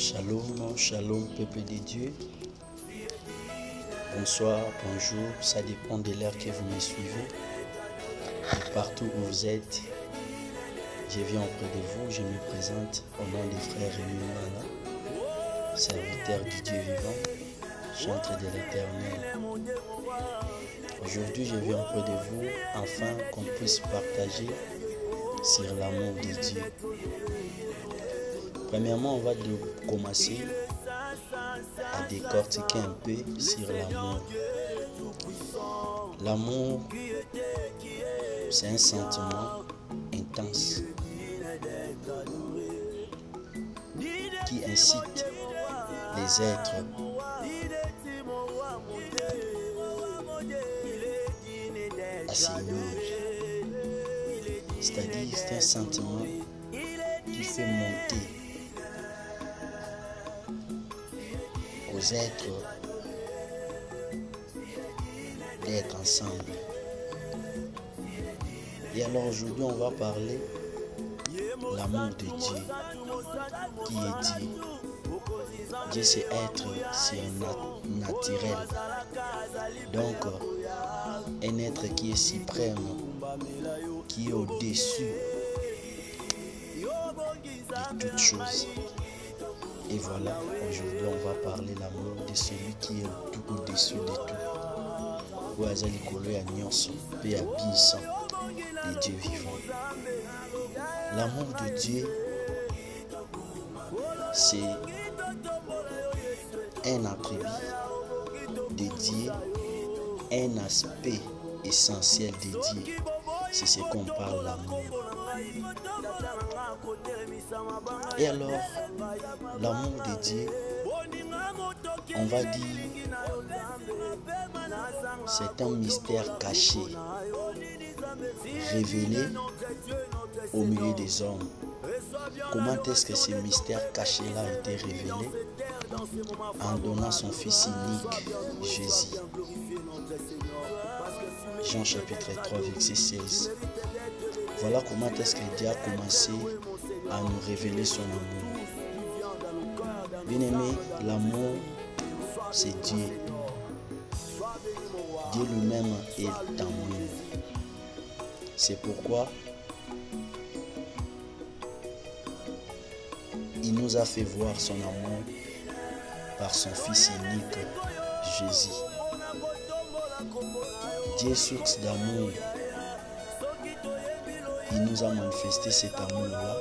Shalom, shalom peuple de Dieu. Bonsoir, bonjour, ça dépend de l'heure que vous me suivez. Et partout où vous êtes, je viens auprès de vous, je me présente au nom des frères Rémi Mala, serviteur du Dieu vivant, chantre de l'Éternel. Aujourd'hui, je viens auprès de vous afin qu'on puisse partager sur l'amour de Dieu. Premièrement, on va commencer à décortiquer un peu sur l'amour. L'amour, c'est un sentiment intense qui incite les êtres à s'aimer. C'est-à-dire, c'est un sentiment qui fait monter aux êtres d'être ensemble. Et alors aujourd'hui, on va parler de l'amour de Dieu. Qui est Dieu? Dieu, c'est être surnaturel. Donc, un être qui est suprême, qui est au-dessus de toutes choses. Et voilà, aujourd'hui on va parler de l'amour de celui qui est tout au-dessus de tout. Ou azali kolo ya nyonso pe ya biso de Dieu vivant. L'amour de Dieu, c'est un attribut de Dieu, un aspect essentiel de Dieu. C'est ce qu'on parle l'amour. Et alors, l'amour de Dieu, on va dire, c'est un mystère caché, révélé au milieu des hommes. Comment est-ce que ce mystère caché-là a été révélé? En donnant son Fils unique, Jésus. Jean chapitre 3, verset 16. Voilà comment est-ce que Dieu a commencé à nous révéler son amour. Bien-aimé, l'amour, c'est Dieu. Dieu lui-même est amour. C'est pourquoi il nous a fait voir son amour par son Fils unique, Jésus. Dieu, source d'amour, il nous a manifesté cet amour-là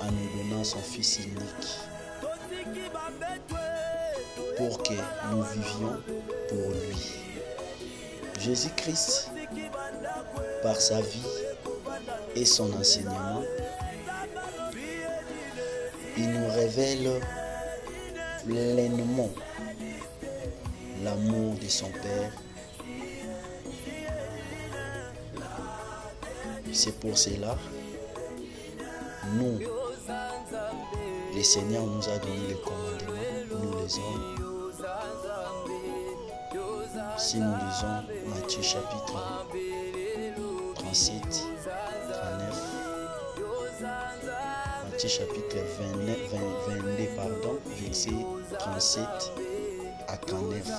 en nous donnant son Fils unique pour que nous vivions pour lui. Jésus-Christ, par sa vie et son enseignement, il nous révèle pleinement l'amour de son Père. C'est pour cela, nous, le Seigneur nous a donné les commandements, nous les hommes. Si nous lisons Matthieu chapitre 37, 39, Matthieu chapitre 22, verset 37 à 39,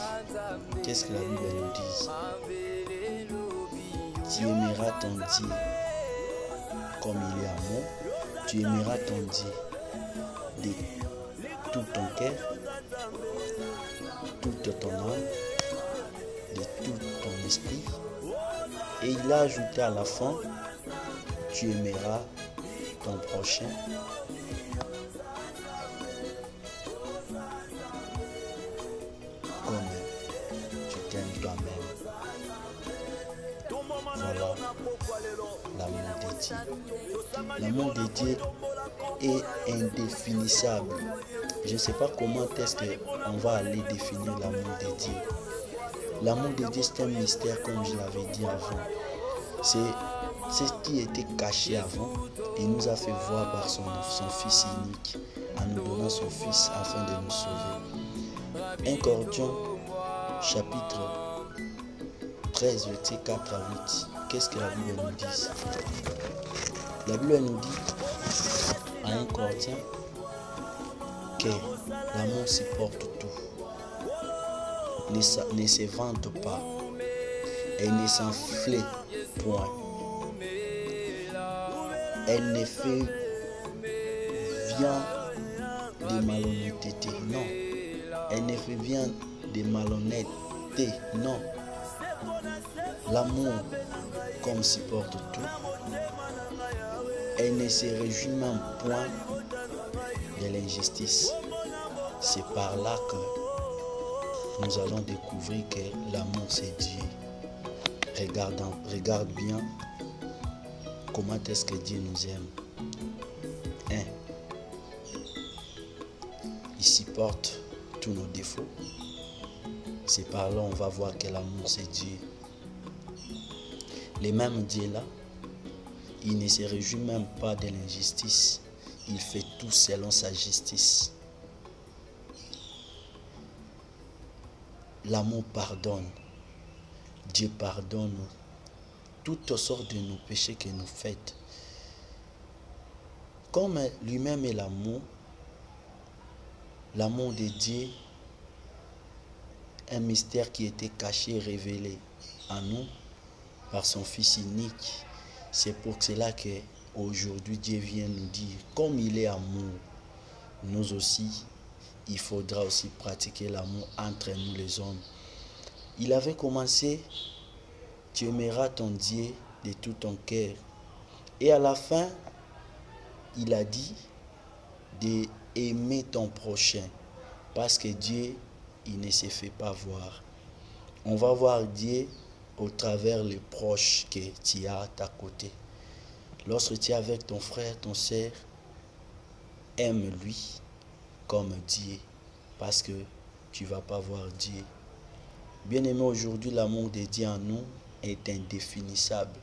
qu'est-ce que la Bible nous dit? Tu aimeras ton Dieu comme il est amour, tu aimeras ton Dieu de tout ton cœur, toute ton âme, de tout ton esprit. Et il a ajouté à la fin, tu aimeras ton prochain comme tu t'aimes toi-même. Voilà l'amour de Dieu. L'amour de Dieu est indéfinissable. Je ne sais pas comment est-ce qu'on va aller définir l'amour de Dieu. L'amour de Dieu, c'est un mystère, comme je l'avais dit avant. C'est ce qui était caché avant. Il nous a fait voir par son Fils unique, en nous donnant son Fils afin de nous sauver. 1 Corinthiens chapitre 13, verset 4 à 8. Qu'est-ce que la Bible nous dit? La Bible nous dit à 1 Corinthiens que l'amour supporte tout, ne se vante pas et ne s'enfle point. Elle ne fait rien de malhonnêteté, non. Elle ne fait rien de malhonnêteté, non. L'amour comme supporte tout. Elle ne se réjouit même point de l'injustice. C'est par là que nous allons découvrir que l'amour c'est Dieu. Regarde bien comment est-ce que Dieu nous aime. 1. Il supporte tous nos défauts. C'est par là on va voir que l'amour c'est Dieu. Le même Dieu là, il ne se réjouit même pas de l'injustice. Il fait tout selon sa justice. L'amour pardonne. Dieu pardonne toutes sortes de nos péchés que nous faisons. Comme lui-même est l'amour de Dieu, un mystère qui était caché, révélé à nous par son Fils unique. C'est pour cela que aujourd'hui Dieu vient nous dire, comme il est amour, nous aussi, il faudra aussi pratiquer l'amour entre nous les hommes. Il avait commencé, tu aimeras ton Dieu de tout ton cœur. Et à la fin, il a dit d'aimer ton prochain. Parce que Dieu, il ne se fait pas voir. On va voir Dieu au travers les proches que tu as à ta côté. Lorsque tu es avec ton frère, ton soeur, aime-lui comme Dieu. Parce que tu ne vas pas voir Dieu. Bien-aimé, aujourd'hui, l'amour de Dieu en nous est indéfinissable.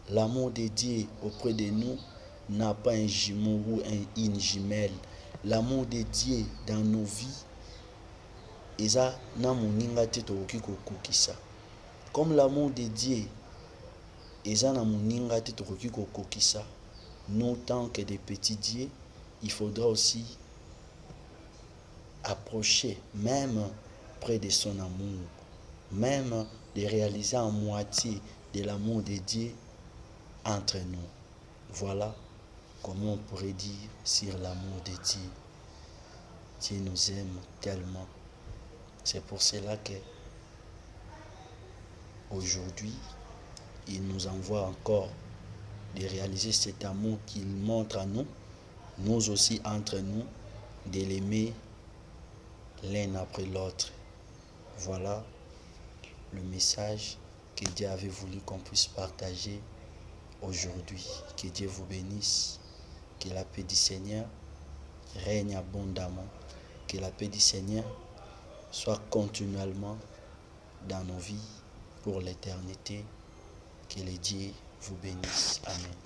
L'amour de Dieu auprès de nous n'a pas un jumeau ou une jumelle. L'amour de Dieu dans nos vies, comme l'amour de Dieu, nous, tant que des petits dieux, il faudra aussi approcher, même près de son amour, même de réaliser en moitié de l'amour de Dieu entre nous. Voilà comment on pourrait dire sur l'amour de Dieu. Dieu nous aime tellement. C'est pour cela que aujourd'hui, il nous envoie encore de réaliser cet amour qu'il montre à nous, nous aussi entre nous, de l'aimer l'un après l'autre. Voilà le message que Dieu avait voulu qu'on puisse partager aujourd'hui. Que Dieu vous bénisse, que la paix du Seigneur règne abondamment, que la paix du Seigneur soit continuellement dans nos vies pour l'éternité. Que les dieux vous bénissent. Amen.